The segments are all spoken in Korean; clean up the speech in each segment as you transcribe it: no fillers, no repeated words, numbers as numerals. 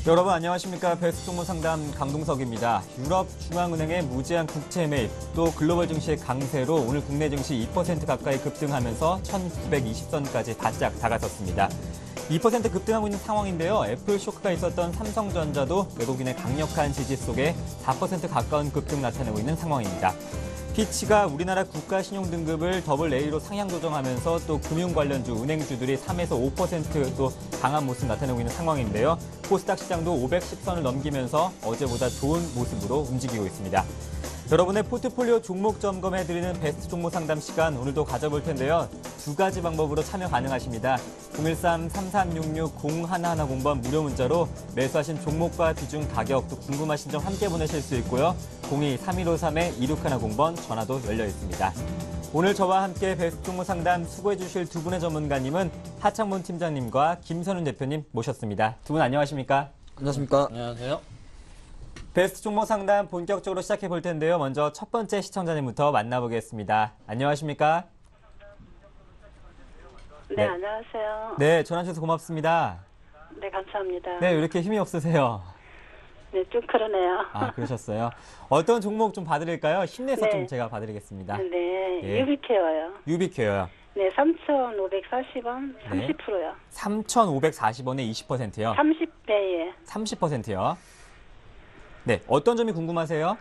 여러분 안녕하십니까. 베스트종목상담 강동석입니다. 유럽중앙은행의 무제한 국채 매입, 또 글로벌 증시의 강세로 오늘 국내 증시 2% 가까이 급등하면서 1920선까지 바짝 다가섰습니다. 2% 급등하고 있는 상황인데요. 애플 쇼크가 있었던 삼성전자도 외국인의 강력한 지지 속에 4% 가까운 급등 나타내고 있는 상황입니다. 피치가 우리나라 국가신용등급을 AA 로 상향 조정하면서 또 금융 관련주, 은행주들이 3에서 5%또 강한 모습 나타내고 있는 상황인데요. 코스닥 시장도 510선을 넘기면서 어제보다 좋은 모습으로 움직이고 있습니다. 여러분의 포트폴리오 종목 점검해드리는 베스트 종목 상담 시간 오늘도 가져볼 텐데요. 두 가지 방법으로 참여 가능하십니다. 013-3366-0110번 무료 문자로 매수하신 종목과 비중, 가격, 또 궁금하신 점 함께 보내실 수 있고요. 02-3153-2610번 전화도 열려 있습니다. 오늘 저와 함께 베스트 종목 상담 수고해 주실 두 분의 전문가님은 하창문 팀장님과 김선훈 대표님 모셨습니다. 두 분 안녕하십니까? 안녕하십니까? 안녕하세요. 베스트 종목 상담 본격적으로 시작해 볼 텐데요. 먼저 첫 번째 시청자님부터 만나보겠습니다. 안녕하십니까? 네, 안녕하세요. 네, 전화 주셔서 고맙습니다. 네, 감사합니다. 네, 왜 이렇게 힘이 없으세요? 네, 좀 그러네요. 아, 그러셨어요. 어떤 종목 좀 봐드릴까요? 힘내서 네. 좀 제가 봐드리겠습니다. 네, 예. 유비케어요. 유비케어요. 네, 3,540원, 30%요. 3,540원에 20%요. 30배에. 30%요. 네, 어떤 점이 궁금하세요?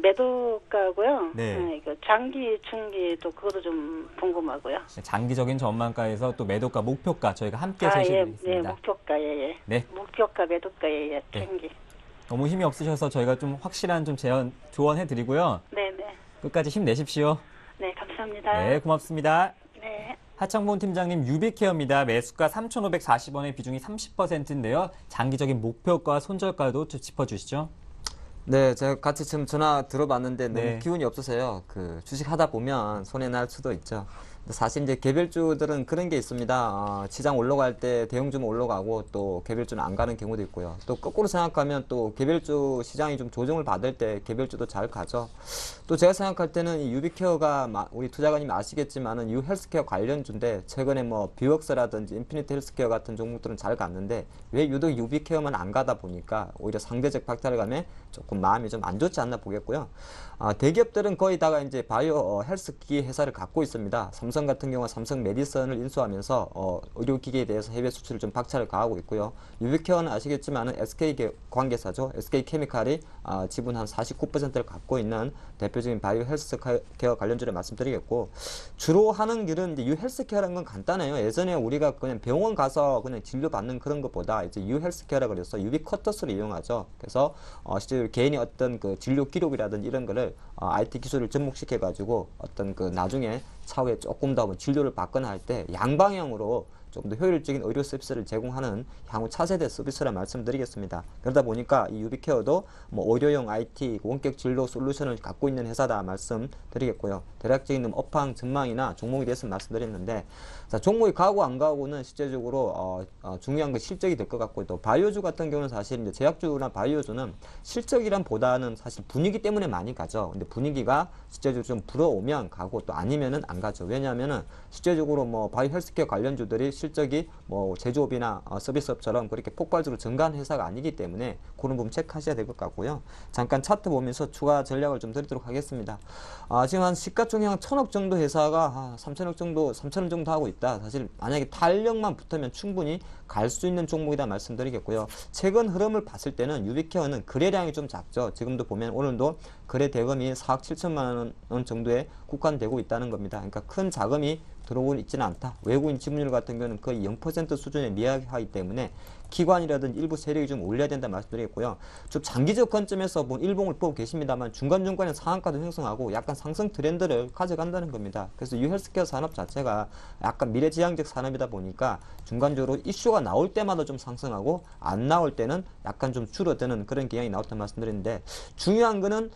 매도가고요. 네. 이거 장기, 중기도 그것도 좀 궁금하고요. 장기적인 전망가에서 또 매도가, 목표가 저희가 함께 예, 제시해드리겠습니다. 네, 목표가, 예. 네. 목표가, 매도가, 예, 네. 장기. 너무 힘이 없으셔서 저희가 좀 확실한 좀 조언해드리고요. 네, 네. 끝까지 힘내십시오. 네, 감사합니다. 네, 고맙습니다. 네. 하창본 팀장님, 유비케어입니다. 매수가 3,540원의 비중이 30%인데요. 장기적인 목표가, 손절가도 좀 짚어주시죠. 네, 제가 같이 지금 전화 들어봤는데 너무 네. 기운이 없으세요. 주식 하다 보면 손해 날 수도 있죠. 근데 사실 이제 개별주들은 그런 게 있습니다. 시장 올라갈 때 대형주는 올라가고 또 개별주는 안 가는 경우도 있고요. 또 거꾸로 생각하면 또 개별주 시장이 좀 조정을 받을 때 개별주도 잘 가죠. 또 제가 생각할 때는 이 유비케어가 우리 투자가님 아시겠지만은 유헬스케어 관련주인데 최근에 뭐 뷰웍스라든지 인피니트 헬스케어 같은 종목들은 잘 갔는데 왜 유독 유비케어만 안 가다 보니까 오히려 상대적 박탈감에 조금 마음이 좀 안 좋지 않나 보겠고요. 대기업들은 거의 다가 이제 바이오 헬스기기 회사를 갖고 있습니다. 삼성 같은 경우는 삼성 메디슨을 인수하면서 의료기기에 대해서 해외 수출을 좀 박차를 가하고 있고요. 유비케어는 아시겠지만은 SK 관계사죠. SK케미칼이 지분 한 49%를 갖고 있는 대표적인 바이오 헬스케어 관련주를 말씀드리겠고, 주로 하는 길은 이제 유헬스케어라는 건 간단해요. 예전에 우리가 그냥 병원 가서 그냥 진료 받는 그런 것보다 이제 유헬스케어라 그래서 유비쿼터스를 이용하죠. 그래서 실제 개인이 어떤 그 진료 기록이라든지 이런 거를 IT 기술을 접목시켜 가지고 어떤 그 나중에 차후에 조금 더 진료를 받거나 할 때 양방향으로 좀 더 효율적인 의료 서비스를 제공하는 향후 차세대 서비스라 말씀드리겠습니다. 그러다 보니까 이 유비케어도 뭐 의료용 IT, 원격 진료 솔루션을 갖고 있는 회사다 말씀드리겠고요. 대략적인 업황 전망이나 종목에 대해서 말씀드렸는데, 자, 종목이 가고 안 가고는 실제적으로 중요한 건 실적이 될 것 같고, 또 바이오주 같은 경우는 사실 이제 제약주나 바이오주는 실적이란 보다는 사실 분위기 때문에 많이 가죠. 근데 분위기가 실제적으로 좀 불어오면 가고 또 아니면은 안 가죠. 왜냐하면은 실제적으로 뭐 바이오 헬스케어 관련주들이 실적이 뭐 제조업이나 서비스업처럼 그렇게 폭발적으로 증가한 회사가 아니기 때문에 그런 부분 체크하셔야 될 것 같고요. 잠깐 차트 보면서 추가 전략을 좀 드리도록 하겠습니다. 지금 한 시가총액 한 1,000억 정도 회사가 3,000억 정도, 3,000원 정도 하고 있다. 사실 만약에 탄력만 붙으면 충분히 갈 수 있는 종목이다 말씀드리겠고요. 최근 흐름을 봤을 때는 유비케어는 거래량이 좀 작죠. 지금도 보면 오늘도 거래 대금이 4억 7천만 원 정도에 국한되고 있다는 겁니다. 그러니까 큰 자금이 들어오고 있지는 않다. 외국인 지분율 같은 경우는 거의 0% 수준에 미약하기 때문에 기관이라든지 일부 세력이 좀 올려야 된다 말씀드리겠고요. 좀 장기적 관점에서 본 일봉을 보고 계십니다만 중간중간에 상한가도 형성하고 약간 상승 트렌드를 가져간다는 겁니다. 그래서 유헬스케어 산업 자체가 약간 미래지향적 산업이다 보니까 중간적으로 이슈가 나올 때마다 좀 상승하고 안 나올 때는 약간 좀 줄어드는 그런 경향이 나왔다는 말씀드리는데, 중요한 거는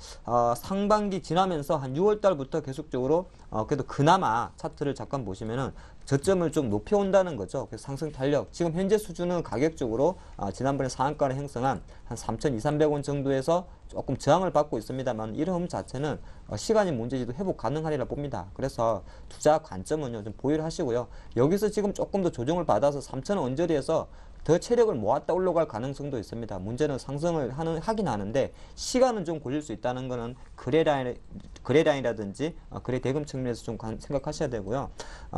상반기 지나면서 한 6월 달부터 계속적으로 그래도 그나마 차트를 잠깐 보시면은 저점을 좀 높여온다는 거죠. 그래서 상승 탄력. 지금 현재 수준은 가격적으로 지난번에 상한가를 형성한 한 3,200-300원 정도에서 조금 저항을 받고 있습니다만 이런 흐름 자체는 시간이 문제지도 회복 가능하리라 봅니다. 그래서 투자 관점은요 좀 보유를 하시고요. 여기서 지금 조금 더 조정을 받아서 3,000원 언저리에서 더 체력을 모았다 올라갈 가능성도 있습니다. 문제는 상승을 하긴 하는데 시간은 좀 걸릴 수 있다는 거는 거래량이라든지 거래 대금 측면에서 좀 생각하셔야 되고요.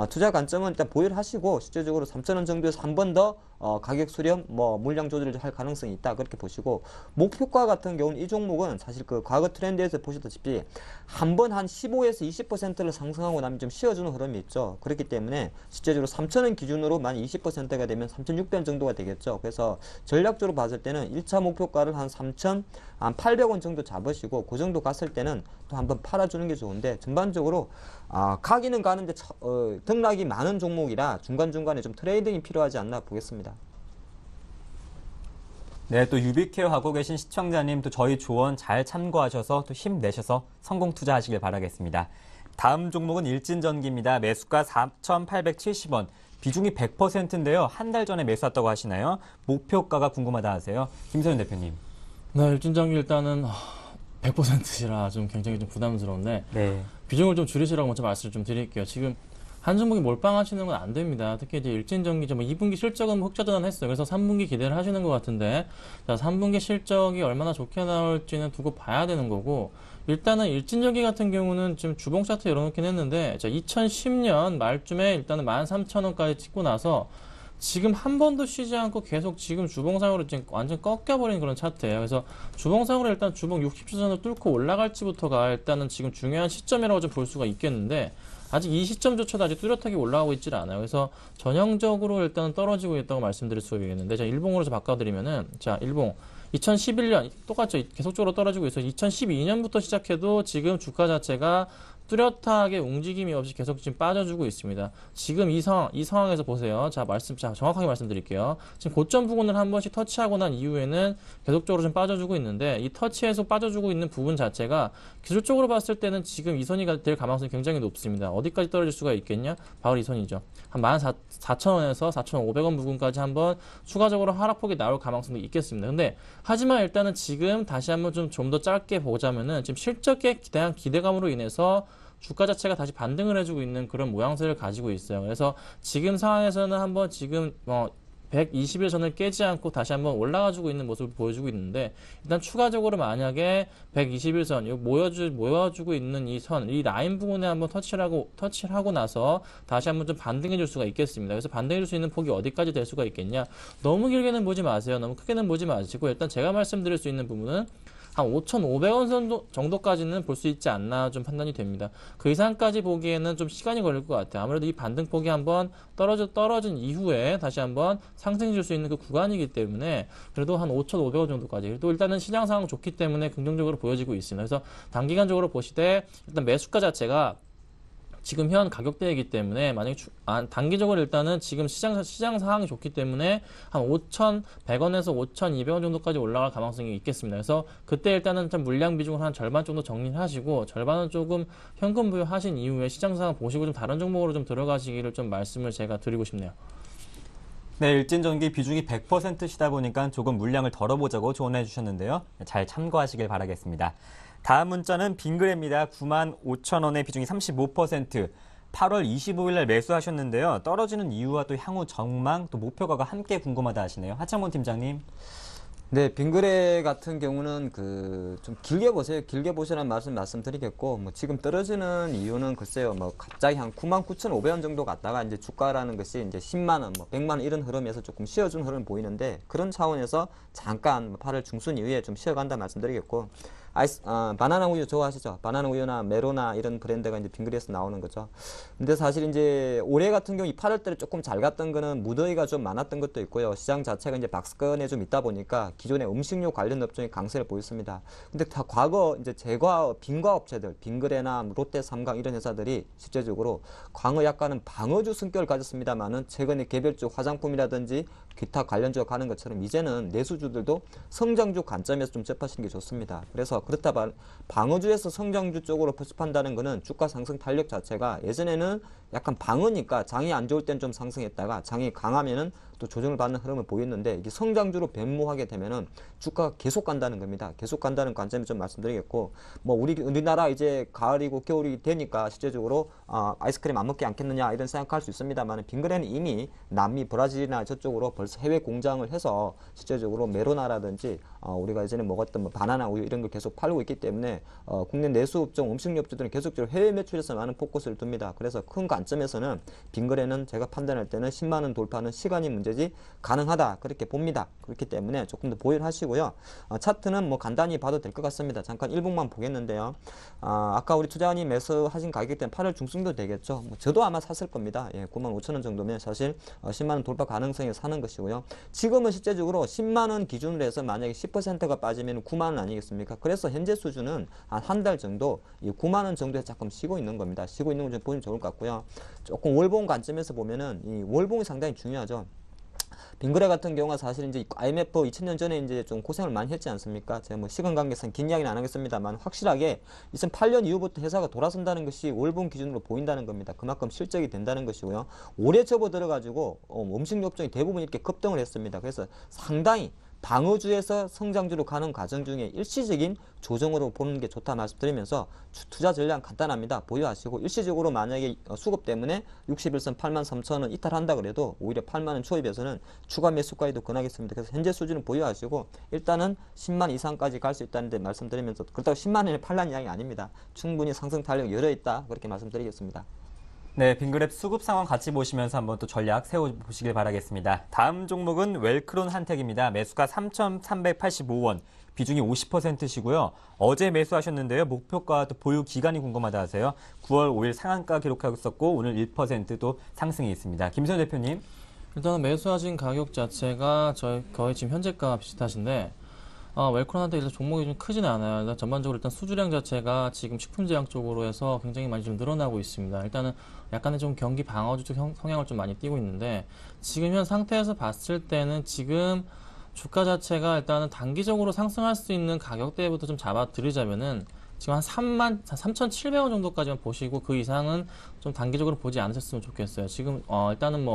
투자 관점은 일단 보유를 하시고 실제적으로 3,000원 정도에서 한 번 더 가격 수렴, 물량 조절을 할 가능성이 있다 그렇게 보시고, 목표가 같은 경우는 이 종목은 사실 그 과거 트렌드에서 보시다시피 한 번 한 15에서 20%를 상승하고 나면 좀 쉬어주는 흐름이 있죠. 그렇기 때문에 실제적으로 3,000원 기준으로 만 20%가 되면 3,600원 정도가 되겠죠. 그래서 전략적으로 봤을 때는 1차 목표가를 한 3,800원 정도 잡으시고 그 정도 갔을 때는 또 한번 팔아주는 게 좋은데, 전반적으로 가기는 가는데 등락이 많은 종목이라 중간중간에 좀 트레이딩이 필요하지 않나 보겠습니다. 네, 또 유비케어 하고 계신 시청자님 또 저희 조언 잘 참고하셔서 또 힘내셔서 성공 투자하시길 바라겠습니다. 다음 종목은 일진전기입니다. 매수가 4,870원. 비중이 100%인데요. 한 달 전에 매수했다고 하시나요? 목표가가 궁금하다 하세요. 김선윤 대표님. 네, 일진전기 일단은 100%시라 좀 굉장히 좀 부담스러운데 네. 비중을 좀 줄이시라고 먼저 말씀을 좀 드릴게요. 지금 한 종목이 몰빵하시는 건 안 됩니다. 특히 이제 일진전기 2분기 실적은 흑자전환했어요. 그래서 3분기 기대를 하시는 것 같은데, 자, 3분기 실적이 얼마나 좋게 나올지는 두고 봐야 되는 거고, 일단은 일진전기 같은 경우는 지금 주봉 차트 열어놓긴 했는데, 자, 2010년 말쯤에 일단은 13,000원까지 찍고 나서 지금 한 번도 쉬지 않고 계속 지금 주봉상으로 지금 완전 꺾여버린 그런 차트예요. 그래서 주봉상으로 일단 주봉 60주선을 뚫고 올라갈지부터가 일단은 지금 중요한 시점이라고 좀 볼 수가 있겠는데, 아직 이 시점조차도 아직 뚜렷하게 올라가고 있질 않아요. 그래서 전형적으로 일단 떨어지고 있다고 말씀드릴 수가 있겠는데, 자, 일봉으로 바꿔드리면은, 자, 일봉 2011년 똑같죠. 계속적으로 떨어지고 있어요. 2012년부터 시작해도 지금 주가 자체가 뚜렷하게 움직임이 없이 계속 지금 빠져주고 있습니다. 지금 이 상황에서 보세요. 자, 정확하게 말씀드릴게요. 지금 고점 부분을 한 번씩 터치하고 난 이후에는 계속적으로 좀 빠져주고 있는데, 이 터치에서 빠져주고 있는 부분 자체가 기술적으로 봤을 때는 지금 이 선이 될 가능성이 굉장히 높습니다. 어디까지 떨어질 수가 있겠냐? 바로 이 선이죠. 한 14,000원에서 4,500원 부분까지 한번 추가적으로 하락폭이 나올 가능성도 있겠습니다. 근데 하지만 일단은 지금 다시 한번 좀 더 짧게 보자면은 지금 실적에 대한 기대감으로 인해서 주가 자체가 다시 반등을 해주고 있는 그런 모양새를 가지고 있어요. 그래서 지금 상황에서는 한번 지금 120일선을 깨지 않고 다시 한번 올라가주고 있는 모습을 보여주고 있는데, 일단 추가적으로 만약에 121선 모여주고 있는 이 라인 부분에 한번 터치를 하고 나서 다시 한번 좀 반등해 줄 수가 있겠습니다. 그래서 반등해 줄 수 있는 폭이 어디까지 될 수가 있겠냐? 너무 길게는 보지 마세요. 너무 크게는 보지 마시고, 일단 제가 말씀드릴 수 있는 부분은 한 5,500원 정도까지는 볼 수 있지 않나 좀 판단이 됩니다. 그 이상까지 보기에는 좀 시간이 걸릴 것 같아요. 아무래도 이 반등폭이 한번 떨어진 이후에 다시 한번 상승해 줄 수 있는 그 구간이기 때문에 그래도 한 5,500원 정도까지. 그래도 일단은 시장 상황 좋기 때문에 긍정적으로 보여지고 있습니다. 그래서 단기간적으로 보시되 일단 매수가 자체가 지금 현 가격대이기 때문에 만약에 단기적으로 일단은 지금 시장 상황이 좋기 때문에 한 5,100원에서 5,200원 정도까지 올라갈 가능성이 있겠습니다. 그래서 그때 일단은 좀 물량 비중을 한 절반 정도 정리를 하시고, 절반은 조금 현금 부여하신 이후에 시장 상황 보시고 좀 다른 종목으로 좀 들어가시기를 좀 말씀을 제가 드리고 싶네요. 네, 일진전기 비중이 100%시다 보니까 조금 물량을 덜어보자고 조언해 주셨는데요. 잘 참고하시길 바라겠습니다. 다음 문자는 빙그레입니다. 95,000원의 비중이 35%. 8월 25일 날 매수하셨는데요. 떨어지는 이유와 또 향후 전망, 또 목표가가 함께 궁금하다 하시네요. 하창몬 팀장님. 네, 빙그레 같은 경우는 좀 길게 보세요. 길게 보시라는 말씀드리겠고, 지금 떨어지는 이유는 글쎄요, 갑자기 한 99,500원 정도 갔다가 이제 주가라는 것이 이제 10만원, 100만원 이런 흐름에서 조금 쉬어준 흐름 보이는데, 그런 차원에서 잠깐 8월 중순 이후에 좀 쉬어간다 말씀드리겠고, 바나나 우유 좋아하시죠? 바나나 우유나 메로나 이런 브랜드가 이제 빙그레에서 나오는 거죠. 근데 사실 이제 올해 같은 경우 이 8월달에 조금 잘 갔던 거는 무더위가 좀 많았던 것도 있고요. 시장 자체가 이제 박스권에 좀 있다 보니까 기존의 음식료 관련 업종이 강세를 보였습니다. 근데 다 과거 이제 빙과 업체들, 빙그레나 롯데 삼강 이런 회사들이 실제적으로 광어 약간은 방어주 성격을 가졌습니다만은 최근에 개별주 화장품이라든지 기타 관련주가 가는 것처럼 이제는 내수주들도 성장주 관점에서 좀 접하시는 게 좋습니다. 그래서 그렇다 방어주에서 성장주 쪽으로 포집한다는 것은 주가 상승 탄력 자체가 예전에는 약간 방어니까 장이 안 좋을 땐 좀 상승했다가 장이 강하면은 또 조정을 받는 흐름을 보였는데 이게 성장주로 변모하게 되면은 주가가 계속 간다는 겁니다. 계속 간다는 관점을 좀 말씀드리겠고 뭐 우리나라 이제 가을이고 겨울이 되니까 실제적으로 아이스크림 안 먹지 않겠느냐 이런 생각할 수 있습니다만 빙그레는 이미 남미 브라질이나 저쪽으로 벌써 해외 공장을 해서 실제적으로 메로나라든지 우리가 예전에 먹었던 뭐 바나나 우유 이런 걸 계속 팔고 있기 때문에 국내 내수 업종 음식료 업체들은 계속적으로 해외 매출에서 많은 포커스를 둡니다. 그래서 큰 관점에서는 빙그레는 제가 판단할 때는 10만 원 돌파는 시간이 문제지 가능하다 그렇게 봅니다. 그렇기 때문에 조금 더 보유를 하시고요. 차트는 뭐 간단히 봐도 될 것 같습니다. 잠깐 1분만 보겠는데요. 아까 우리 투자원이 매수하신 가격대는 8월 중순도 되겠죠. 뭐 저도 아마 샀을 겁니다. 예, 95,000원 정도면 사실 10만 원 돌파 가능성에 사는 것이고요. 지금은 실제적으로 10만 원 기준으로 해서 만약에 10%가 빠지면 9만 원 아니겠습니까? 그래서 현재 수준은 한 달 정도 이 9만 원 정도에서 조금 쉬고 있는 겁니다. 쉬고 있는 걸 좀 보시면 좋을 것 같고요. 조금 월봉 관점에서 보면은 이 월봉이 상당히 중요하죠. 빙그레 같은 경우가 사실 이제 IMF 2000년 전에 이제 좀 고생을 많이 했지 않습니까? 제가 뭐 시간 관계상 긴 이야기는 안 하겠습니다만 확실하게 2008년 이후부터 회사가 돌아선다는 것이 월봉 기준으로 보인다는 겁니다. 그만큼 실적이 된다는 것이고요. 올해 접어들어가지고 음식료 업종이 대부분 이렇게 급등을 했습니다. 그래서 상당히 방어주에서 성장주로 가는 과정 중에 일시적인 조정으로 보는 게 좋다 말씀드리면서 투자 전략 간단합니다. 보유하시고 일시적으로 만약에 수급 때문에 61선 83,000원 이탈한다 그래도 오히려 8만원 초입에서는 추가 매수가에도 권하겠습니다. 그래서 현재 수준은 보유하시고 일단은 10만 이상까지 갈 수 있다는 데 말씀드리면서 그렇다고 10만원에 팔라는 이야기 아닙니다. 충분히 상승 탄력 열어있다 그렇게 말씀드리겠습니다. 네, 빙그랩 수급 상황 같이 보시면서 한번 또 전략 세워보시길 바라겠습니다. 다음 종목은 웰크론 한택입니다. 매수가 3,385원, 비중이 50%시고요. 어제 매수하셨는데요. 목표가 또 보유 기간이 궁금하다 하세요. 9월 5일 상한가 기록하고 있었고 오늘 1%도 상승이 있습니다. 김선 대표님. 일단은 매수하신 가격 자체가 거의 지금 현재가 비슷하신데 웰크론한테 일단 종목이 좀 크지는 않아요. 일단 전반적으로 일단 수주량 자체가 지금 식품제약 쪽으로 해서 굉장히 많이 좀 늘어나고 있습니다. 일단은 약간의 좀 경기 방어주 쪽 성향을 좀 많이 띠고 있는데 지금 현 상태에서 봤을 때는 지금 주가 자체가 일단은 단기적으로 상승할 수 있는 가격대부터 좀 잡아드리자면은 지금 한 3,700원 정도까지만 보시고 그 이상은 좀 단기적으로 보지 않으셨으면 좋겠어요. 지금 일단은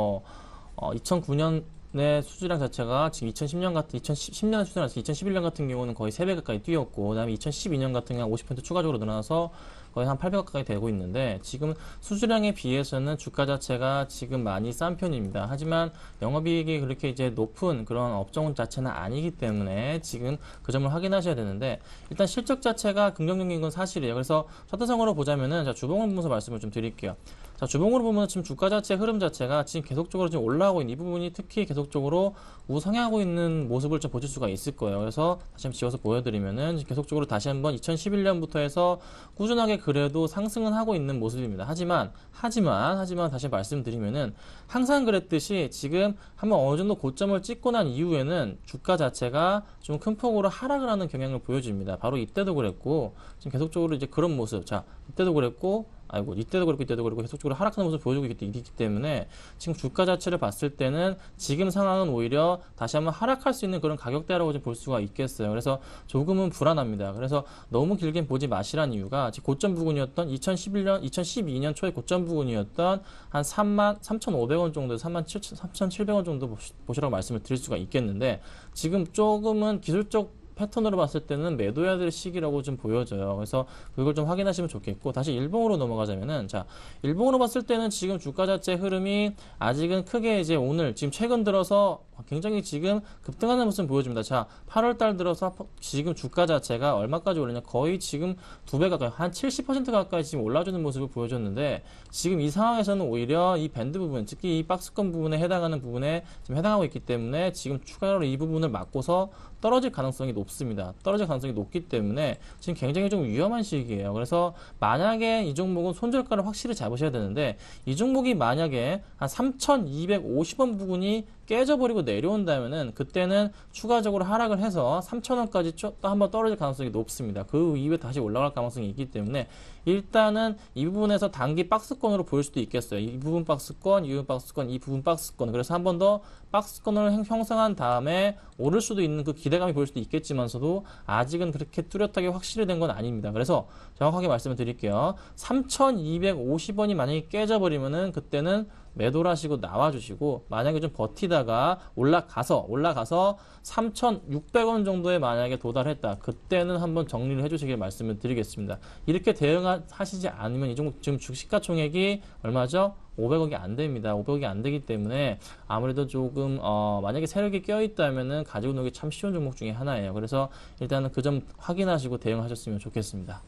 2009년의 수주량 자체가 지금 2010년에 수준에서 2011년 같은 경우는 거의 3배 가까이 뛰었고, 그 다음에 2012년 같은 경우는 50% 추가적으로 늘어나서 거의 한 800억 가까이 되고 있는데, 지금 수주량에 비해서는 주가 자체가 지금 많이 싼 편입니다. 하지만 영업이익이 그렇게 이제 높은 그런 업종 자체는 아니기 때문에 지금 그 점을 확인하셔야 되는데, 일단 실적 자체가 긍정적인 건 사실이에요. 그래서 차트상으로 보자면은, 자, 주봉을 보면서 말씀을 좀 드릴게요. 자, 주봉으로 보면 지금 주가 자체의 흐름 자체가 지금 계속적으로 지금 올라오고 있는 이 부분이 특히 계속적으로 우상향하고 있는 모습을 좀 보실 수가 있을 거예요. 그래서 다시 한번 지워서 보여드리면은 계속적으로 다시 한번 2011년부터 해서 꾸준하게 그래도 상승은 하고 있는 모습입니다. 하지만 다시 말씀드리면은 항상 그랬듯이 지금 한번 어느 정도 고점을 찍고 난 이후에는 주가 자체가 좀 큰 폭으로 하락을 하는 경향을 보여줍니다. 바로 이때도 그랬고 지금 계속적으로 이제 그런 모습. 자, 이때도 그랬고 이때도 그렇고 계속적으로 하락하는 모습을 보여주고 있기 때문에 지금 주가 자체를 봤을 때는 지금 상황은 오히려 다시 한번 하락할 수 있는 그런 가격대라고 좀 볼 수가 있겠어요. 그래서 조금은 불안합니다. 그래서 너무 길게 보지 마시라는 이유가 지금 고점 부근이었던 2012년 초에 고점 부근이었던 한 3,500원 정도, 3,700원 정도 보시라고 말씀을 드릴 수가 있겠는데, 지금 조금은 기술적 패턴으로 봤을 때는 매도해야 될 시기라고 좀 보여져요. 그래서 그걸 좀 확인하시면 좋겠고, 다시 일봉으로 넘어가자면은, 자, 일봉으로 봤을 때는 지금 주가 자체 흐름이 아직은 크게 이제 오늘 지금 최근 들어서 굉장히 지금 급등하는 모습을 보여줍니다. 자, 8월달 들어서 지금 주가 자체가 얼마까지 올랐냐? 거의 지금 2배 가까이, 한 70% 가까이 지금 올라주는 모습을 보여줬는데, 지금 이 상황에서는 오히려 이 밴드 부분, 특히 이 박스권 부분에 해당하는 부분에 지금 해당하고 있기 때문에 지금 추가로 이 부분을 막고서 떨어질 가능성이 높습니다. 떨어질 가능성이 높기 때문에 지금 굉장히 좀 위험한 시기예요. 그래서 만약에 이 종목은 손절가를 확실히 잡으셔야 되는데, 이 종목이 만약에 한 3,250원 부분이 깨져버리고 내려온다면은 그때는 추가적으로 하락을 해서 3,000원까지 또 한번 떨어질 가능성이 높습니다. 그 이후에 다시 올라갈 가능성이 있기 때문에 일단은 이 부분에서 단기 박스권으로 보일 수도 있겠어요. 이 부분 박스권, 이 부분 박스권, 이 부분 박스권. 그래서 한 번 더 박스권을 형성한 다음에 오를 수도 있는 그 기대감이 보일 수도 있겠지만서도 아직은 그렇게 뚜렷하게 확실히 된 건 아닙니다. 그래서 정확하게 말씀을 드릴게요. 3,250원이 만약에 깨져버리면은 그때는 매도를 하시고 나와주시고, 만약에 좀 버티다가 올라가서 3,600원 정도에 만약에 도달했다. 그때는 한번 정리를 해주시길 말씀을 드리겠습니다. 이렇게 대응하시지 않으면 이 종목 지금 주식가총액이 얼마죠? 500억이 안 됩니다. 500억이 안 되기 때문에 아무래도 조금 만약에 세력이 껴있다면은 가지고 노기 참 쉬운 종목 중에 하나예요. 그래서 일단은 그 점 확인하시고 대응하셨으면 좋겠습니다.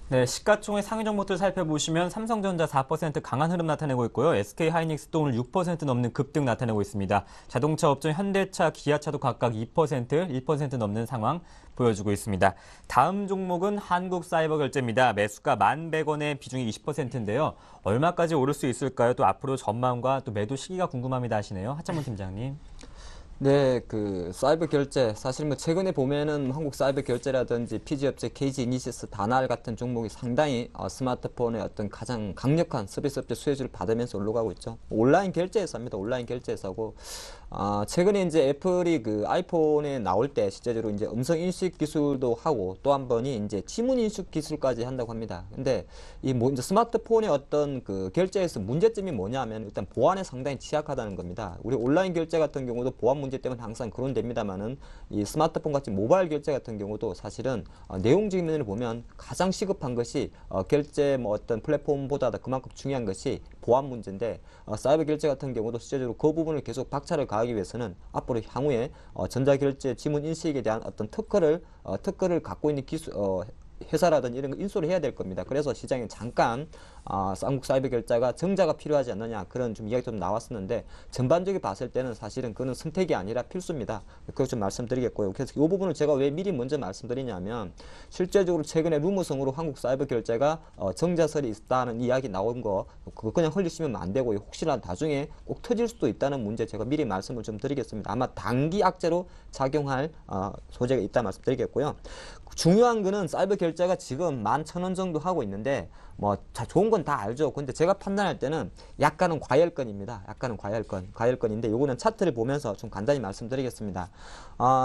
네, 시가총액 상위 종목들 살펴보시면 삼성전자 4% 강한 흐름 나타내고 있고요. SK하이닉스도 오늘 6% 넘는 급등 나타내고 있습니다. 자동차 업종 현대차, 기아차도 각각 2%, 1% 넘는 상황 보여주고 있습니다. 다음 종목은 한국사이버결제입니다. 매수가 1,100원의 비중이 20%인데요. 얼마까지 오를 수 있을까요? 또 앞으로 전망과 또 매도 시기가 궁금합니다 하시네요. 하창문 팀장님. 네, 그 사이버 결제 사실 뭐 최근에 보면은 한국 사이버 결제라든지 PG업체, KG이니시스, 다날 같은 종목이 상당히 스마트폰의 어떤 가장 강력한 서비스 업체 수혜주를 받으면서 올라가고 있죠. 온라인 결제회사입니다. 온라인 결제회사고 최근에 이제 애플이 그 아이폰에 나올 때 실제적으로 이제 음성 인식 기술도 하고 또 한 번이 이제 지문 인식 기술까지 한다고 합니다. 근데 이 뭐 이제 스마트폰의 어떤 그 결제에서 문제점이 뭐냐면 일단 보안에 상당히 취약하다는 겁니다. 우리 온라인 결제 같은 경우도 보안 문제 때문에 항상 그런답니다만은 이 스마트폰 같이 모바일 결제 같은 경우도 사실은 내용적인 면을 보면 가장 시급한 것이 결제 뭐 어떤 플랫폼보다 그만큼 중요한 것이 보안 문제인데 사이버 결제 같은 경우도 실제적으로 그 부분을 계속 박차를 가하기 위해서는 앞으로 향후에 전자결제 지문 인식에 대한 어떤 특허를 갖고 있는 기술 회사라든지 이런 거 인수를 해야 될 겁니다. 그래서 시장에 잠깐 한국 사이버 결제가 정자가 필요하지 않느냐 그런 좀 이야기 좀 나왔었는데 전반적으로 봤을 때는 사실은 그는 선택이 아니라 필수입니다. 그거 좀 말씀드리겠고요. 그래서 이 부분을 제가 왜 미리 먼저 말씀드리냐면 실제적으로 최근에 루머성으로 한국 사이버 결제가 정자설이 있다는 이야기 나온 거 그거 그냥 흘리시면 안 되고요. 혹시나 나중에 꼭 터질 수도 있다는 문제 제가 미리 말씀을 좀 드리겠습니다. 아마 단기 악재로 작용할 소재가 있다 말씀드리겠고요. 중요한 거는 사이버 결제가 지금 11,000원 정도 하고 있는데 뭐 좋은 건 다 알죠. 근데 제가 판단할 때는 약간은 과열권입니다. 약간은 과열권인데 요거는 차트를 보면서 좀 간단히 말씀드리겠습니다.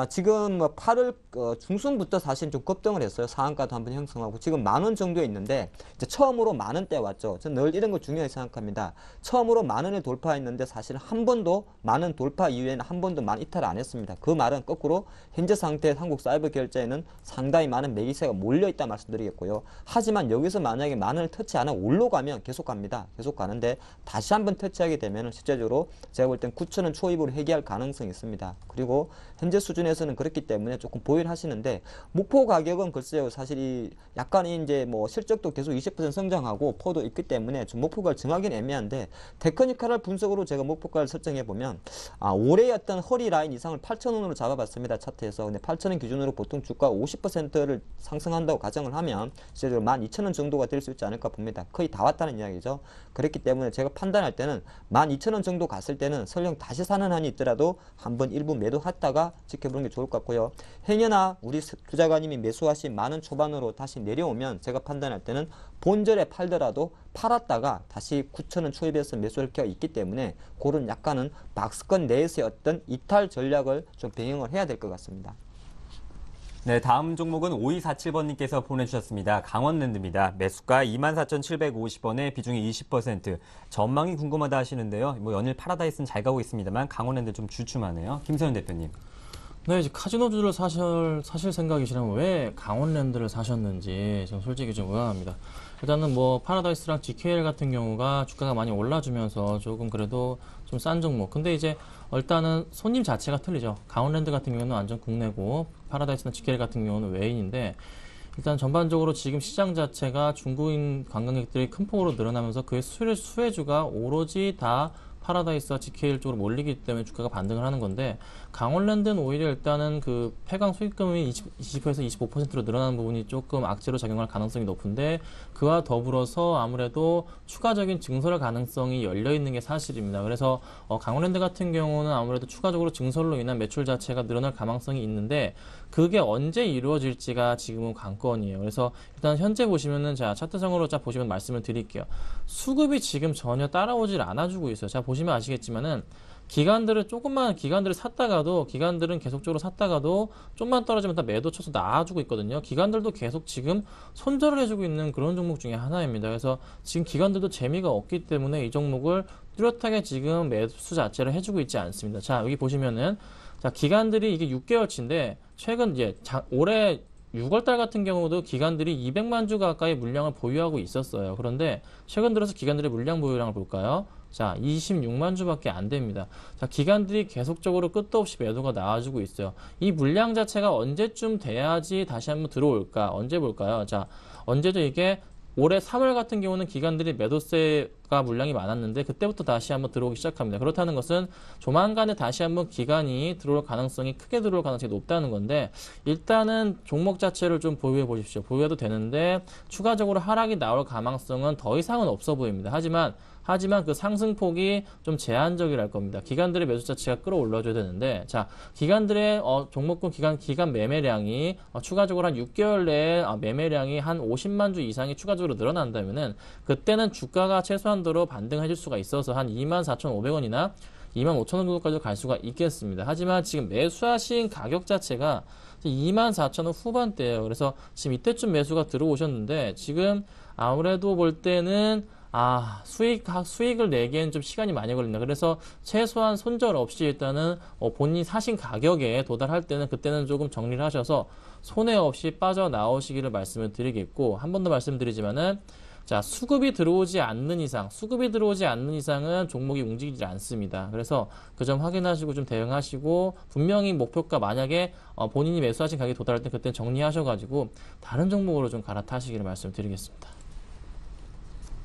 지금 뭐 8월 중순부터 사실 좀 급등을 했어요. 상한가도 한번 형성하고 지금 10,000원 정도에 있는데 이제 처음으로 10,000원대 왔죠. 저는 늘 이런 거 중요하게 생각합니다. 처음으로 10,000원을 돌파했는데 사실 한 번도 10,000원 돌파 이후에는 한 번도 만 이탈을 안 했습니다. 그 말은 거꾸로 현재 상태의 한국 사이버 결제에는 상당히 많은 매기세가 몰려있다 말씀드리겠고요. 하지만 여기서 만약에 10,000원을 터치 안 하고 올라가면 계속 갑니다. 계속 가는데 다시 한번 터치하게 되면 실제적으로 제가 볼 땐 9,000원 초입으로 회귀할 가능성이 있습니다. 그리고 현재 수준에서는 그렇기 때문에 조금 보유를 하시는데 목표 가격은 글쎄요. 사실 약간 이제 뭐 실적도 계속 20% 성장하고 포도 있기 때문에 좀 목표가를 정하기는 애매한데 테크니컬 분석으로 제가 목표가를 설정해 보면 올해의 어떤 허리 라인 이상을 8,000원으로 잡아봤습니다. 차트에서. 근데 8,000원 기준으로 보통 주가 50%를 상승한다고 가정을 하면 실제로 12,000원 정도가 될 수 있지 않을까 봅니다. 거의 다 왔다는 이야기죠. 그렇기 때문에 제가 판단할 때는 12,000원 정도 갔을 때는 설령 다시 사는 한이 있더라도 한번 일부 매도했다가 지켜보는 게 좋을 것 같고요. 행여나 우리 투자가님이 매수하신 10,000원 초반으로 다시 내려오면 제가 판단할 때는 본절에 팔더라도 팔았다가 다시 9,000원 초입에서 매수할 기회가 있기 때문에 그런 약간은 박스권 내에서의 어떤 이탈 전략을 좀 병행을 해야 될 것 같습니다. 네, 다음 종목은 5247번님께서 보내주셨습니다. 강원랜드입니다. 매수가 24,750원에 비중이 20%. 전망이 궁금하다 하시는데요. 뭐 연일 파라다이스는 잘 가고 있습니다만 강원랜드 좀 주춤하네요. 김세현 대표님. 네, 이제 카지노주를 사실 생각이시라면 왜 강원랜드를 사셨는지 저는 솔직히 좀 의아합니다. 일단은 뭐 파라다이스랑 GKL 같은 경우가 주가가 많이 올라주면서 조금 그래도 좀 싼 종목. 근데 이제 일단은 손님 자체가 틀리죠. 강원랜드 같은 경우는 완전 국내고 파라다이스나 GKL 같은 경우는 외인인데 일단 전반적으로 지금 시장 자체가 중국인 관광객들이 큰 폭으로 늘어나면서 그의 수혜주가 오로지 다 파라다이스와 GKL 쪽으로 몰리기 때문에 주가가 반등을 하는 건데 강원랜드는 오히려 일단은 그 폐강 수익금이 20%에서 25%로 늘어나는 부분이 조금 악재로 작용할 가능성이 높은데 그와 더불어서 아무래도 추가적인 증설할 가능성이 열려 있는 게 사실입니다. 그래서 강원랜드 같은 경우는 아무래도 추가적으로 증설로 인한 매출 자체가 늘어날 가능성이 있는데 그게 언제 이루어질지가 지금은 관건이에요. 그래서 일단 현재 보시면은 자 차트상으로 자 보시면 말씀을 드릴게요. 수급이 지금 전혀 따라오질 않아주고 있어요. 자 보시면 아시겠지만은 조금만 기관들을 샀다가도 기관들은 계속적으로 샀다가도 좀만 떨어지면 다 매도 쳐서 나와주고 있거든요. 기관들도 계속 지금 손절을 해주고 있는 그런 종목 중에 하나입니다. 그래서 지금 기관들도 재미가 없기 때문에 이 종목을 뚜렷하게 지금 매수 자체를 해주고 있지 않습니다. 자 여기 보시면은 자 기관들이 이게 6개월치인데 최근 이제 올해 6월달 같은 경우도 기관들이 200만 주 가까이 물량을 보유하고 있었어요. 그런데 최근 들어서 기관들의 물량 보유량을 볼까요? 자, 26만 주밖에 안 됩니다. 자, 기관들이 계속적으로 끝도 없이 매도가 나와주고 있어요. 이 물량 자체가 언제쯤 돼야지 다시 한번 들어올까? 언제 볼까요? 자, 언제죠 이게? 올해 3월 같은 경우는 기관들이 매도세가 물량이 많았는데 그때부터 다시 한번 들어오기 시작합니다. 그렇다는 것은 조만간에 다시 한번 기관이 들어올 가능성이 크게 들어올 가능성이 높다는 건데 일단은 종목 자체를 좀 보유해 보십시오. 보유해도 되는데 추가적으로 하락이 나올 가능성은 더 이상은 없어 보입니다. 하지만 그 상승폭이 좀 제한적이랄 겁니다. 기관들의 매수 자체가 끌어올려줘야 되는데, 자, 기관들의 종목군 기간 매매량이 추가적으로 한 6개월 내에 매매량이 한 50만 주 이상이 추가적으로 늘어난다면은 그때는 주가가 최소한도로 반등해줄 수가 있어서 한 24,500원이나 25,000원 정도까지 갈 수가 있겠습니다. 하지만 지금 매수하신 가격 자체가 24,000원 후반대예요. 그래서 지금 이때쯤 매수가 들어오셨는데 지금 아무래도 볼 때는 수익을 내기엔 좀 시간이 많이 걸린다. 그래서 최소한 손절 없이 일단은 본인이 사신 가격에 도달할 때는 그때는 조금 정리를 하셔서 손해 없이 빠져나오시기를 말씀을 드리겠고 한 번 더 말씀드리지만은 자, 수급이 들어오지 않는 이상은 종목이 움직이지 않습니다. 그래서 그 점 확인하시고 좀 대응하시고 분명히 목표가 만약에 본인이 매수하신 가격에 도달할 때 그때 정리하셔가지고 다른 종목으로 좀 갈아타시기를 말씀드리겠습니다.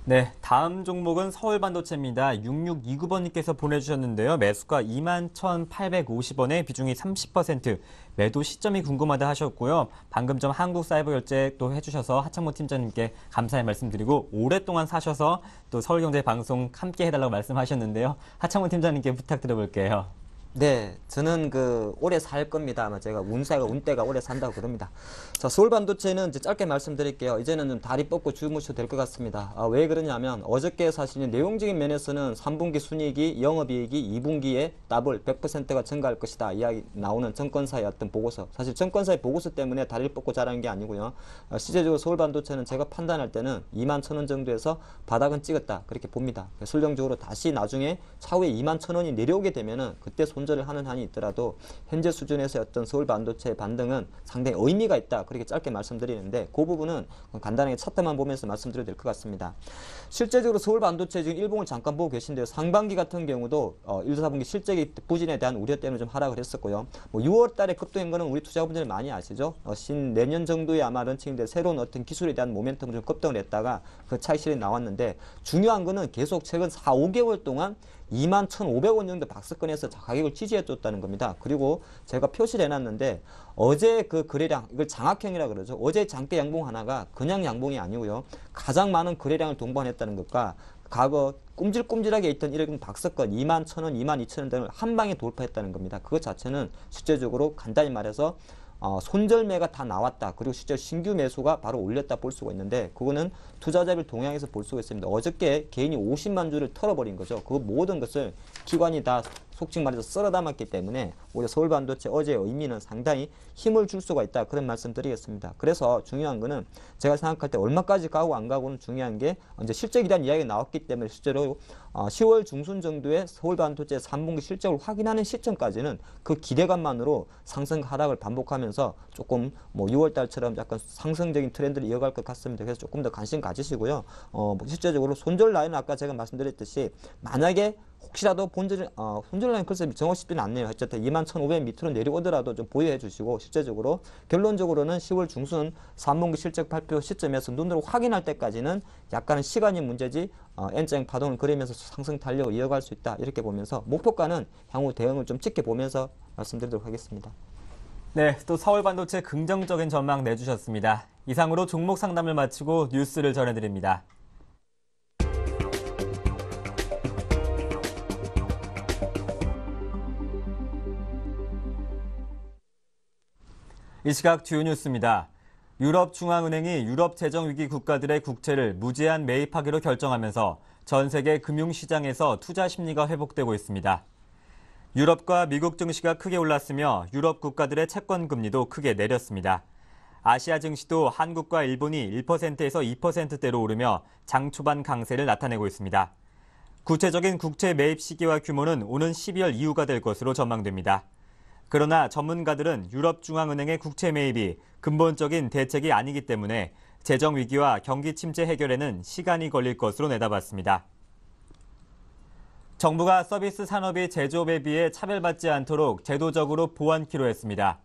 네, 다음 종목은 서울반도체입니다. 6629번님께서 보내주셨는데요. 매수가 21,850원에 비중이 30%, 매도 시점이 궁금하다 하셨고요. 방금 전 한국사이버결제 또 해주셔서 하창모 팀장님께 감사의 말씀드리고 오랫동안 사셔서 또 서울경제방송 함께 해달라고 말씀하셨는데요. 하창모 팀장님께 부탁드려볼게요. 네, 저는 올해 살 겁니다. 아마 제가 운대가 오래 산다고 그럽니다. 자, 서울반도체는 이제 짧게 말씀드릴게요. 이제는 좀 다리 뻗고 주무셔도 될 것 같습니다. 왜 그러냐면 어저께 사실 내용적인 면에서는 3분기 순이익이 영업이익이 2분기에 더블 100%가 증가할 것이다. 이야기 나오는 증권사의 어떤 보고서. 사실 증권사의 보고서 때문에 다리를 뻗고 자라는 게 아니고요. 실제적으로 서울반도체는 제가 판단할 때는 21,000원 정도에서 바닥은 찍었다. 그렇게 봅니다. 설령적으로 다시 나중에 차후에 21,000원이 내려오게 되면은 그때 손절을 하는 한이 있더라도 현재 수준에서 어떤 서울 반도체의 반등은 상당히 의미가 있다. 그렇게 짧게 말씀드리는데 그 부분은 간단하게 차트만 보면서 말씀드려도 될 것 같습니다. 실제적으로 서울 반도체 지금 일봉을 잠깐 보고 계신데요. 상반기 같은 경우도 1, 4분기 실적이 부진에 대한 우려 때문에 좀 하락을 했었고요. 6월 달에 급등한 거는 우리 투자분들이 많이 아시죠? 내년 정도에 아마 런칭이 될 새로운 어떤 기술에 대한 모멘텀을 좀 급등을 했다가 그 차익실이 나왔는데 중요한 거는 계속 최근 4, 5개월 동안 21,500원 정도 박스권에서 가격을 지지해줬다는 겁니다. 그리고 제가 표시를 해놨는데 어제 그 거래량, 이걸 장악형이라 그러죠. 어제 장대 양봉 하나가 그냥 양봉이 아니고요. 가장 많은 거래량을 동반했다는 것과 과거 꼼질꼼질하게 있던 이런 박스권 21,000원, 22,000원 등을 한 방에 돌파했다는 겁니다. 그것 자체는 실제적으로 간단히 말해서 손절매가 다 나왔다. 그리고 실제 신규 매수가 바로 올렸다 볼 수가 있는데 그거는 투자자별 동향에서 볼 수가 있습니다. 어저께 개인이 50만 주를 털어버린 거죠. 그 모든 것을 기관이 다 속칭 말해서 썰어 담았기 때문에 오히려 서울반도체 어제의 의미는 상당히 힘을 줄 수가 있다. 그런 말씀 드리겠습니다. 그래서 중요한 거는 제가 생각할 때 얼마까지 가고 안 가고는 중요한 게 이제 실적에 대한 이야기가 나왔기 때문에 실제로 10월 중순 정도에 서울반도체 3분기 실적을 확인하는 시점까지는 그 기대감만으로 상승 하락을 반복하면서 조금 6월 달처럼 약간 상승적인 트렌드를 이어갈 것 같습니다. 그래서 조금 더 관심 가지시고요. 실제적으로 손절 라인은 아까 제가 말씀드렸듯이 만약에 혹시라도 손절라인 글쎄 정확 쉽지는 않네요. 어쨌든 21,500m로 내려오더라도 좀 보유해 주시고 실제적으로 결론적으로는 10월 중순 3분기 실적 발표 시점에서 눈으로 확인할 때까지는 약간은 시간이 문제지 N자형 파동을 그리면서 상승 탄력을 이어갈 수 있다. 이렇게 보면서 목표가는 향후 대응을 좀 지켜보면서 말씀드리도록 하겠습니다. 네, 또 서울반도체 긍정적인 전망 내주셨습니다. 이상으로 종목 상담을 마치고 뉴스를 전해드립니다. 이 시각 주요 뉴스입니다. 유럽중앙은행이 유럽 재정위기 국가들의 국채를 무제한 매입하기로 결정하면서 전 세계 금융시장에서 투자 심리가 회복되고 있습니다. 유럽과 미국 증시가 크게 올랐으며 유럽 국가들의 채권 금리도 크게 내렸습니다. 아시아 증시도 한국과 일본이 1%에서 2%대로 오르며 장 초반 강세를 나타내고 있습니다. 구체적인 국채 매입 시기와 규모는 오는 12월 이후가 될 것으로 전망됩니다. 그러나 전문가들은 유럽중앙은행의 국채 매입이 근본적인 대책이 아니기 때문에 재정 위기와 경기 침체 해결에는 시간이 걸릴 것으로 내다봤습니다. 정부가 서비스 산업이 제조업에 비해 차별받지 않도록 제도적으로 보완키로 했습니다.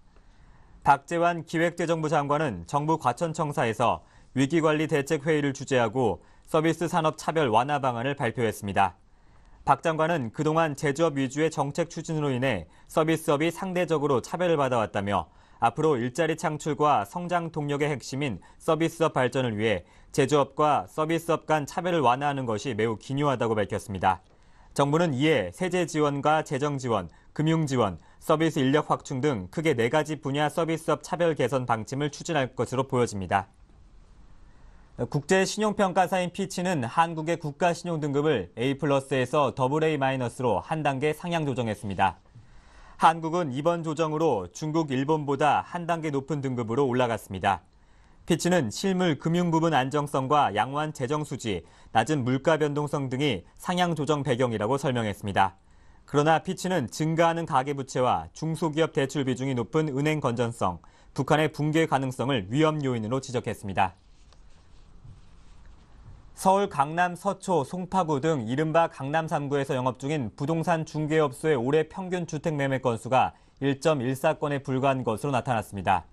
박재환 기획재정부 장관은 정부 과천청사에서 위기관리 대책회의를 주재하고 서비스 산업 차별 완화 방안을 발표했습니다. 박 장관은 그동안 제조업 위주의 정책 추진으로 인해 서비스업이 상대적으로 차별을 받아왔다며 앞으로 일자리 창출과 성장 동력의 핵심인 서비스업 발전을 위해 제조업과 서비스업 간 차별을 완화하는 것이 매우 기묘하다고 밝혔습니다. 정부는 이에 세제 지원과 재정 지원, 금융 지원, 서비스 인력 확충 등 크게 4가지 분야 서비스업 차별 개선 방침을 추진할 것으로 보여집니다. 국제 신용평가사인 피치는 한국의 국가신용등급을 A+에서 AA-로 한 단계 상향 조정했습니다. 한국은 이번 조정으로 중국, 일본보다 한 단계 높은 등급으로 올라갔습니다. 피치는 실물 금융 부분 안정성과 양호한 재정 수지, 낮은 물가 변동성 등이 상향 조정 배경이라고 설명했습니다. 그러나 피치는 증가하는 가계부채와 중소기업 대출 비중이 높은 은행 건전성, 북한의 붕괴 가능성을 위험 요인으로 지적했습니다. 서울 강남 서초, 송파구 등 이른바 강남 3구에서 영업 중인 부동산 중개업소의 올해 평균 주택 매매 건수가 1.14건에 불과한 것으로 나타났습니다.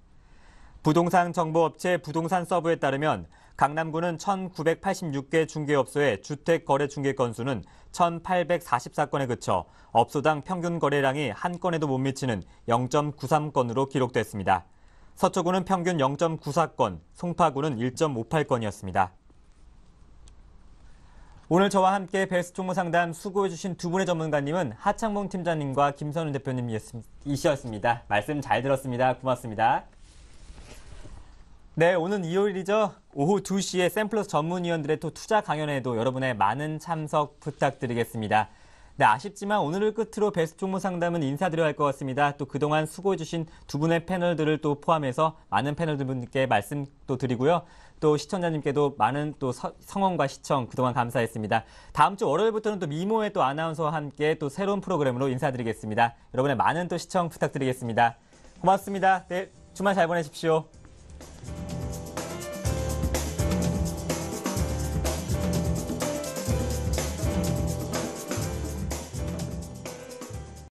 부동산 정보업체 부동산 서브에 따르면 강남구는 1,986개 중개업소의 주택 거래 중개 건수는 1,844건에 그쳐 업소당 평균 거래량이 한 건에도 못 미치는 0.93건으로 기록됐습니다. 서초구는 평균 0.94건, 송파구는 1.58건이었습니다. 오늘 저와 함께 베스트 종목 상담 수고해주신 두 분의 전문가님은 하창봉 팀장님과 김선우 대표님이셨습니다. 말씀 잘 들었습니다. 고맙습니다. 네, 오늘 일요일이죠. 오후 2시에 샘플러스 전문위원들의 또 투자 강연에도 여러분의 많은 참석 부탁드리겠습니다. 네, 아쉽지만 오늘을 끝으로 베스트 종목 상담은 인사드려야 할 것 같습니다. 또 그동안 수고해주신 두 분의 패널들을 또 포함해서 많은 패널들분께 말씀 또 드리고요. 또 시청자님께도 많은 또 성원과 시청 그동안 감사했습니다. 다음 주 월요일부터는 또 미모의 또 아나운서와 함께 또 새로운 프로그램으로 인사드리겠습니다. 여러분의 많은 또 시청 부탁드리겠습니다. 고맙습니다. 네, 주말 잘 보내십시오.